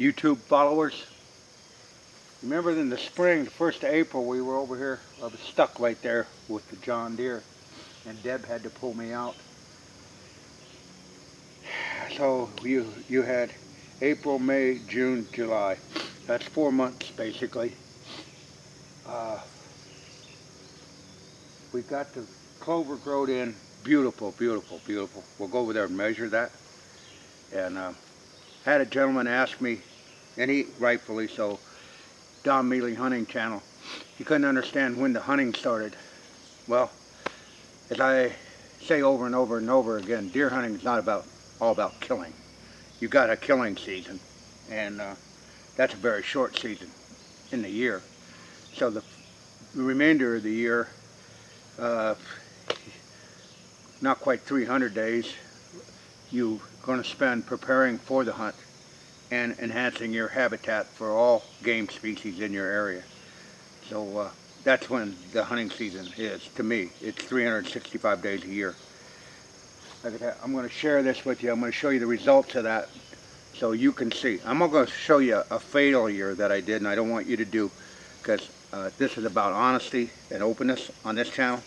YouTube followers. Remember in the spring, the 1st of April, we were over here. I was stuck right there with the John Deere, and Deb had to pull me out. So you had April, May, June, July. That's 4 months basically. We got the clover growed in. Beautiful, beautiful, beautiful. We'll go over there and measure that. And had a gentleman ask me, and he rightfully so, Don Mealey Hunting Channel, he couldn't understand when the hunting started. Well, as I say over and over and over again, deer hunting is not all about killing. You got a killing season, and that's a very short season in the year. So the remainder of the year, not quite 300 days, you're going to spend preparing for the hunt and enhancing your habitat for all game species in your area. So that's when the hunting season is, to me. It's 365 days a year. I'm going to share this with you. I'm going to show you the results of that so you can see. I'm going to show you a failure that I did, and I don't want you to do, because this is about honesty and openness on this channel,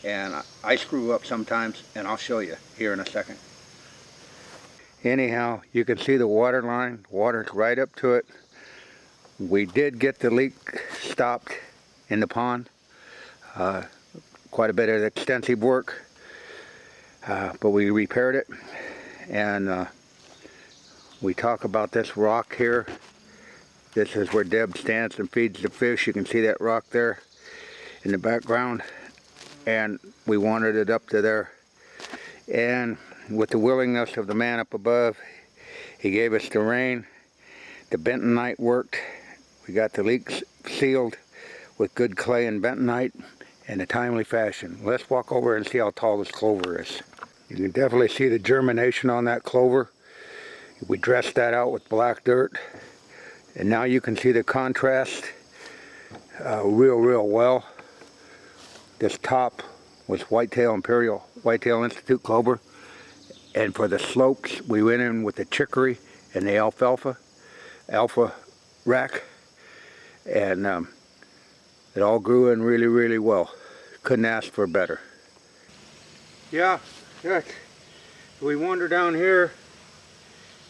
and I screw up sometimes, and I'll show you here in a second. Anyhow, you can see the water line. Water's right up to it. We did get the leak stopped in the pond. Quite a bit of extensive work, but we repaired it. And we talk about this rock here. This is where Deb stands and feeds the fish. You can see that rock there in the background. And we wanted it up to there. And with the willingness of the man up above, he gave us the rain. The bentonite worked. We got the leaks sealed with good clay and bentonite in a timely fashion. Let's walk over and see how tall this clover is. You can definitely see the germination on that clover. We dressed that out with black dirt. And now you can see the contrast real well. This top was Whitetail Institute clover. And for the slopes, we went in with the chicory and the alfalfa rack. And it all grew in really well. Couldn't ask for better. Yeah, we wander down here.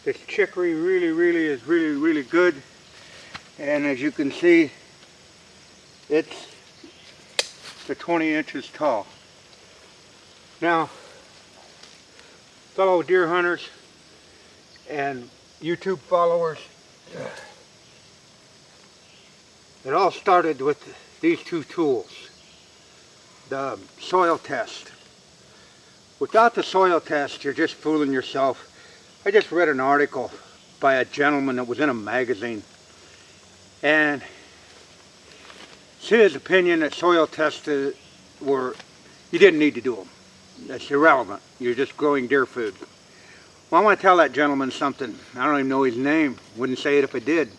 This chicory really is good. And as you can see, it's 20 inches tall. Now, fellow deer hunters and YouTube followers, it all started with these two tools. The soil test. Without the soil test, you're just fooling yourself. I just read an article by a gentleman that was in a magazine, and it's his opinion that soil tests you didn't need to do them. That's irrelevant. You're just growing deer food. Well, I want to tell that gentleman something. I don't even know his name. Wouldn't say it if I did.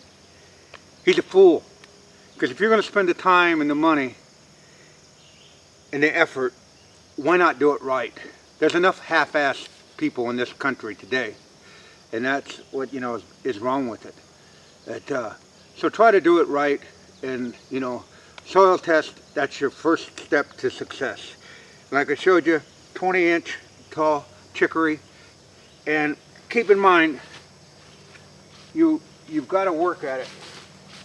He's a fool. Because if you're going to spend the time and the money and the effort, why not do it right? There's enough half-assed people in this country today, and that's what is wrong with it. So try to do it right, and soil test. That's your first step to success. Like I showed you, 20-inch tall chicory, and keep in mind, you've got to work at it.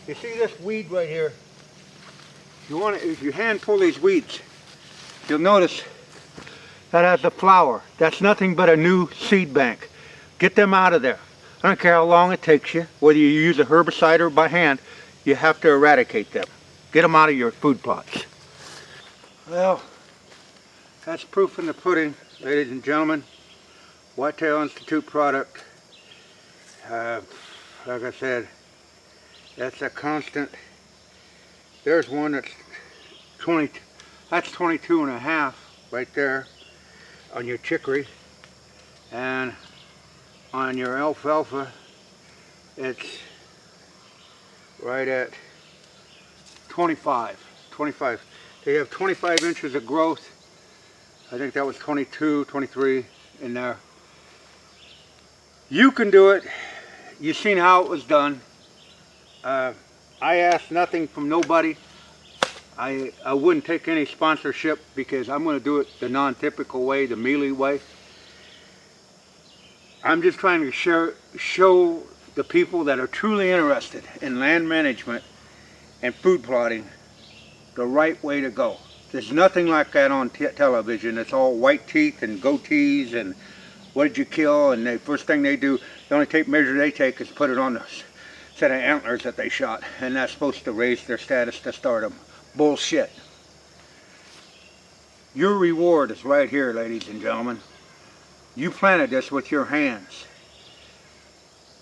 You see this weed right here? If you hand pull these weeds, you'll notice that has a flower. That's nothing but a new seed bank. Get them out of there. I don't care how long it takes you, whether you use a herbicide or by hand, you have to eradicate them. Get them out of your food plots. Well, that's proof in the pudding, ladies and gentlemen. Whitetail Institute product. Like I said, that's a constant. There's one that's 22 and a half right there on your chicory, and on your alfalfa it's right at 25. They have 25 inches of growth. I think that was 22, 23 in there. You can do it. you've seen how it was done. I asked nothing from nobody. I wouldn't take any sponsorship because I'm going to do it the non-typical way, the Mealey way. I'm just trying to show the people that are truly interested in land management and food plotting the right way to go. There's nothing like that on television. It's all white teeth and goatees and what did you kill, and the first thing they do, the only tape measure they take is put it on the set of antlers that they shot, and that's supposed to raise their status to stardom. Bullshit. Your reward is right here, ladies and gentlemen. You planted this with your hands.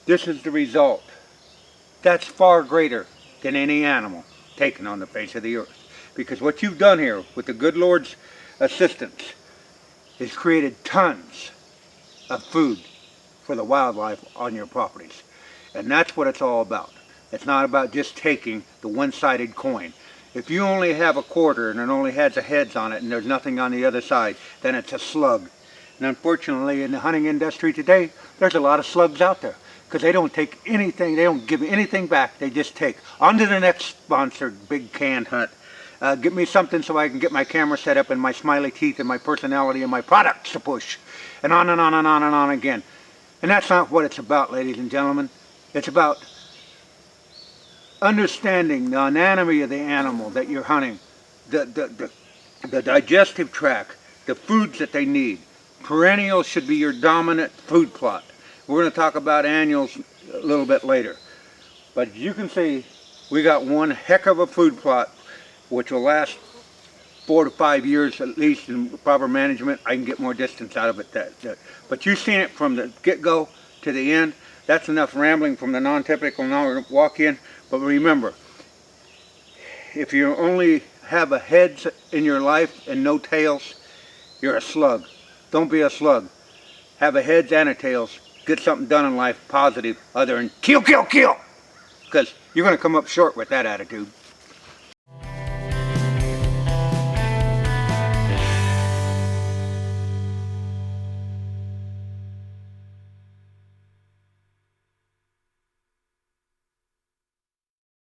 This is the result. That's far greater than any animal taken on the face of the earth. Because what you've done here with the good Lord's assistance is created tons of food for the wildlife on your properties. And that's what it's all about. It's not about just taking the one-sided coin. If you only have a quarter and it only has the heads on it and there's nothing on the other side, then it's a slug. And unfortunately in the hunting industry today, there's a lot of slugs out there because they don't take anything, they don't give anything back, they just take. On to the next sponsored big canned hunt. Get me something so I can get my camera set up and my smiley teeth and my personality and my products to push. And on and on and on and on again. And that's not what it's about, ladies and gentlemen. It's about understanding the anatomy of the animal that you're hunting, the digestive tract, the foods that they need. Perennials should be your dominant food plot. We're going to talk about annuals a little bit later. But as you can see, we got one heck of a food plot which will last 4 to 5 years at least in proper management. I can get more distance out of it. But you've seen it from the get-go to the end. That's enough rambling from the non-typical walk-in. But remember, if you only have a heads in your life and no tails, you're a slug. Don't be a slug. Have a heads and a tails. Get something done in life positive other than kill, kill, kill. Because you're going to come up short with that attitude.